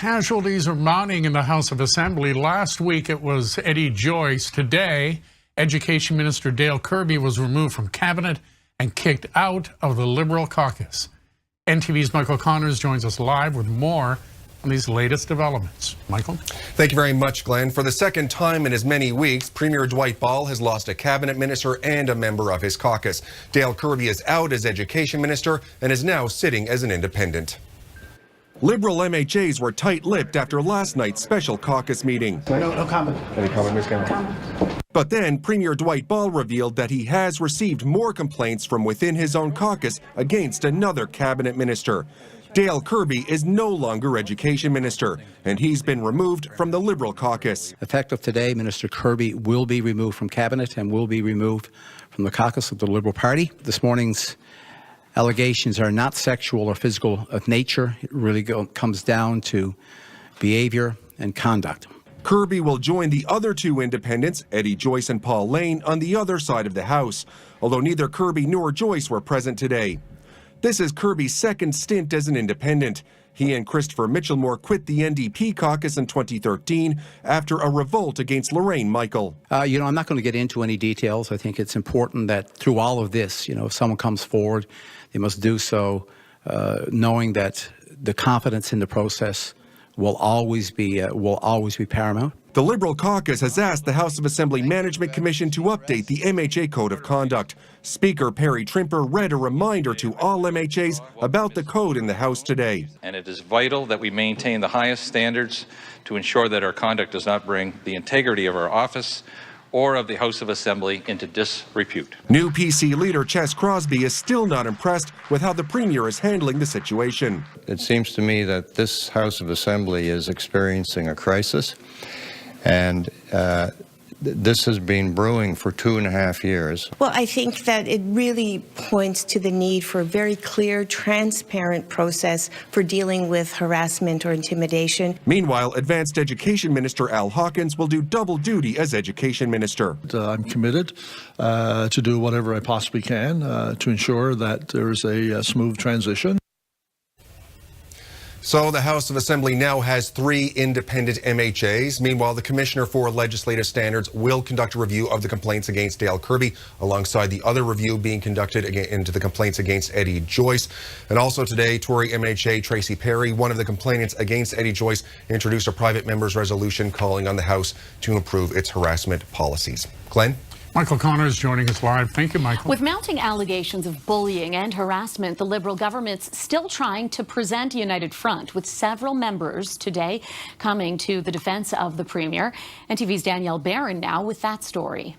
Casualties are mounting in the House of Assembly. Last week it was Eddie Joyce. Today, Education Minister Dale Kirby was removed from cabinet and kicked out of the Liberal caucus. NTV's Michael Connors joins us live with more on these latest developments. Michael? Thank you very much, Glenn. For the second time in as many weeks, Premier Dwight Ball has lost a cabinet minister and a member of his caucus. Dale Kirby is out as Education Minister and is now sitting as an independent. Liberal MHAs were tight-lipped after last night's special caucus meeting. No comment. Any comment, Ms. Cameron? But then Premier Dwight Ball revealed that he has received more complaints from within his own caucus against another cabinet minister. Dale Kirby is no longer Education Minister, and he's been removed from the Liberal caucus. Effective today, Minister Kirby will be removed from cabinet and will be removed from the caucus of the Liberal Party. This morning's allegations are not sexual or physical of nature. It really comes down to behavior and conduct. Kirby will join the other two independents, Eddie Joyce and Paul Lane, on the other side of the House, although neither Kirby nor Joyce were present today. This is Kirby's second stint as an independent. He and Christopher Mitchellmore quit the NDP caucus in 2013 after a revolt against Lorraine Michael. I'm not going to get into any details. I think it's important that through all of this, if someone comes forward, they must do so knowing that the confidence in the process will always be paramount. The Liberal caucus has asked the House of Assembly Management Commission to update the MHA Code of Conduct. Speaker Perry Trimper read a reminder to all MHAs about the code in the House today. And it is vital that we maintain the highest standards to ensure that our conduct does not bring the integrity of our office or of the House of Assembly into disrepute. New PC leader Ches Crosby is still not impressed with how the Premier is handling the situation. It seems to me that this House of Assembly is experiencing a crisis, and this has been brewing for 2.5 years. Well, I think that it really points to the need for a very clear, transparent process for dealing with harassment or intimidation. Meanwhile, Advanced Education Minister Al Hawkins will do double duty as Education Minister. I'm committed to do whatever I possibly can to ensure that there is a smooth transition. So the House of Assembly now has 3 independent MHAs. Meanwhile, the Commissioner for Legislative Standards will conduct a review of the complaints against Dale Kirby, alongside the other review being conducted into the complaints against Eddie Joyce. And also today, Tory MHA Tracy Perry, one of the complainants against Eddie Joyce, introduced a private member's resolution calling on the House to improve its harassment policies. Glenn? Michael Connors joining us live. Thank you, Michael. With mounting allegations of bullying and harassment, the Liberal government's still trying to present a united front, with several members today coming to the defense of the Premier. NTV's Danielle Barron now with that story.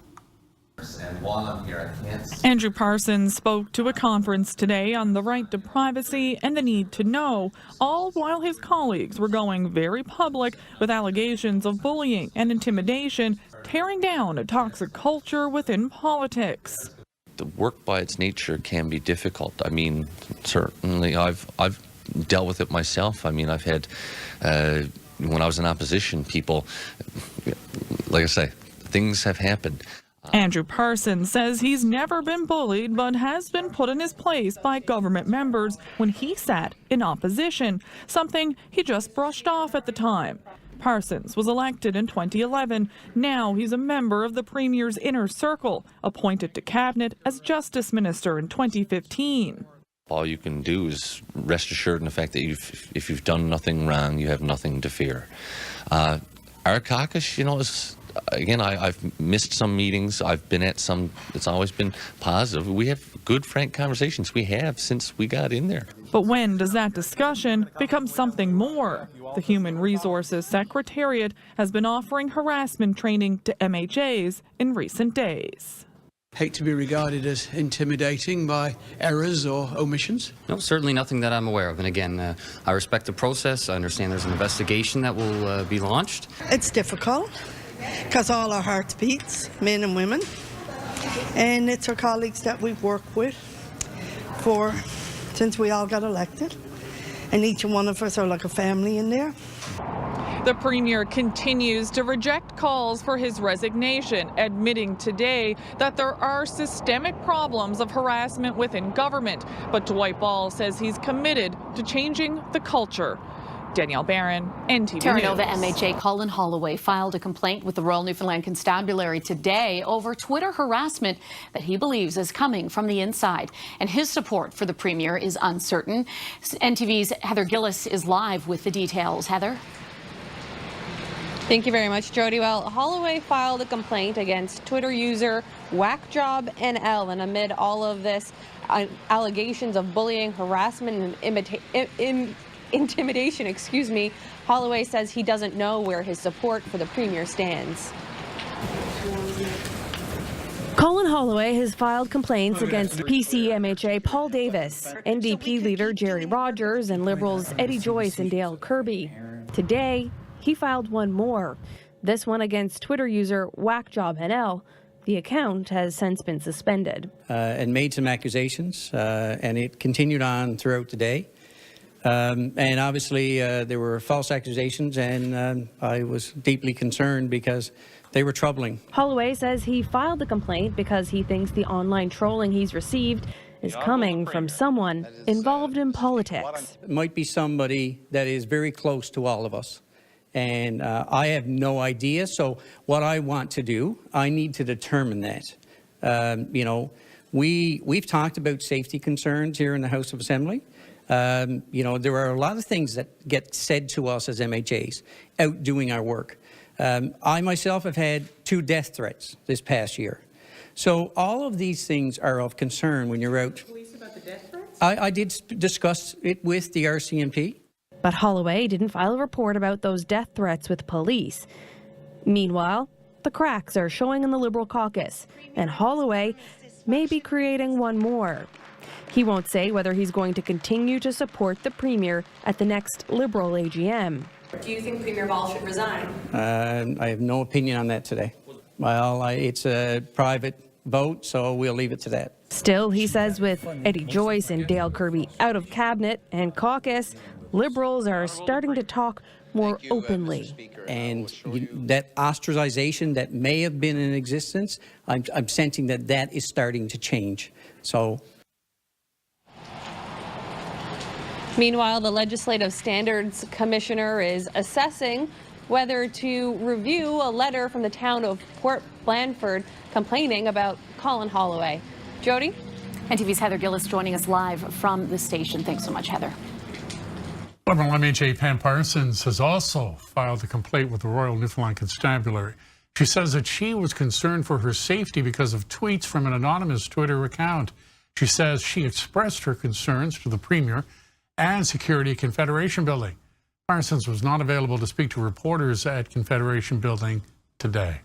Andrew Parsons spoke to a conference today on the right to privacy and the need to know, all while his colleagues were going very public with allegations of bullying and intimidation, tearing down a toxic culture within politics. The work by its nature can be difficult. I mean, certainly I've dealt with it myself. I mean, I've had, when I was in opposition, people, like I say, things have happened. Andrew Parsons says he's never been bullied, but has been put in his place by government members when he sat in opposition, something he just brushed off at the time. Parsons was elected in 2011. Now he's a member of the Premier's inner circle, appointed to cabinet as Justice Minister in 2015. All you can do is rest assured in the fact that if you've done nothing wrong, you have nothing to fear. Our caucus, is... Again, I've missed some meetings. I've been at some. It's always been positive. We have good, frank conversations. We have since we got in there. But when does that discussion become something more? The Human Resources Secretariat has been offering harassment training to MHAs in recent days. Hate to be regarded as intimidating by errors or omissions? No, certainly nothing that I'm aware of. And again, I respect the process. I understand there's an investigation that will be launched. It's difficult, because all our hearts beats, men and women, and it's our colleagues that we've worked with since we all got elected, and each one of us are like a family in there. The Premier continues to reject calls for his resignation, admitting today that there are systemic problems of harassment within government, but Dwight Ball says he's committed to changing the culture. Danielle Barron, NTV Terra News. Nova MHA Colin Holloway filed a complaint with the Royal Newfoundland Constabulary today over Twitter harassment that he believes is coming from the inside. And his support for the Premier is uncertain. NTV's Heather Gillis is live with the details. Heather? Thank you very much, Jody. Well, Holloway filed a complaint against Twitter user WhackJobNL, and amid all of this, allegations of bullying, harassment, and intimidation, Holloway says he doesn't know where his support for the Premier stands. Colin Holloway has filed complaints against PC MHA Paul Davis, NDP leader Jerry Rogers, and Liberals Eddie Joyce and Dale Kirby. Today, he filed one more, this one against Twitter user WhackJobNL. The account has since been suspended. And made some accusations, and it continued on throughout the day. And obviously, there were false accusations, and I was deeply concerned because they were troubling. Holloway says he filed the complaint because he thinks the online trolling he's received is coming from someone involved in politics. It might be somebody that is very close to all of us. And I have no idea. So what I want to do, I need to determine that. You know, we've talked about safety concerns here in the House of Assembly. You know, there are a lot of things that get said to us as MHAs out doing our work. I myself have had 2 death threats this past year. So all of these things are of concern when you're out. Police about the death threats? I did discuss it with the RCMP. But Holloway didn't file a report about those death threats with police. Meanwhile, the cracks are showing in the Liberal caucus, and Holloway may be creating one more. He won't say whether he's going to continue to support the Premier at the next Liberal AGM. Do you think Premier Ball should resign? I have no opinion on that today. Well, it's a private vote, so we'll leave it to that. Still, he says with Eddie Joyce and Dale Kirby out of cabinet and caucus, Liberals are starting to talk more openly. And that ostracization that may have been in existence, I'm sensing that is starting to change. So. Meanwhile, the Legislative Standards Commissioner is assessing whether to review a letter from the town of Port Blandford complaining about Colin Holloway. Jody? NTV's Heather Gillis joining us live from the station. Thanks so much, Heather. Liberal MHA Pam Parsons has also filed a complaint with the Royal Newfoundland Constabulary. She says that she was concerned for her safety because of tweets from an anonymous Twitter account. She says she expressed her concerns to the Premier and security at Confederation Building. Parsons was not available to speak to reporters at Confederation Building today.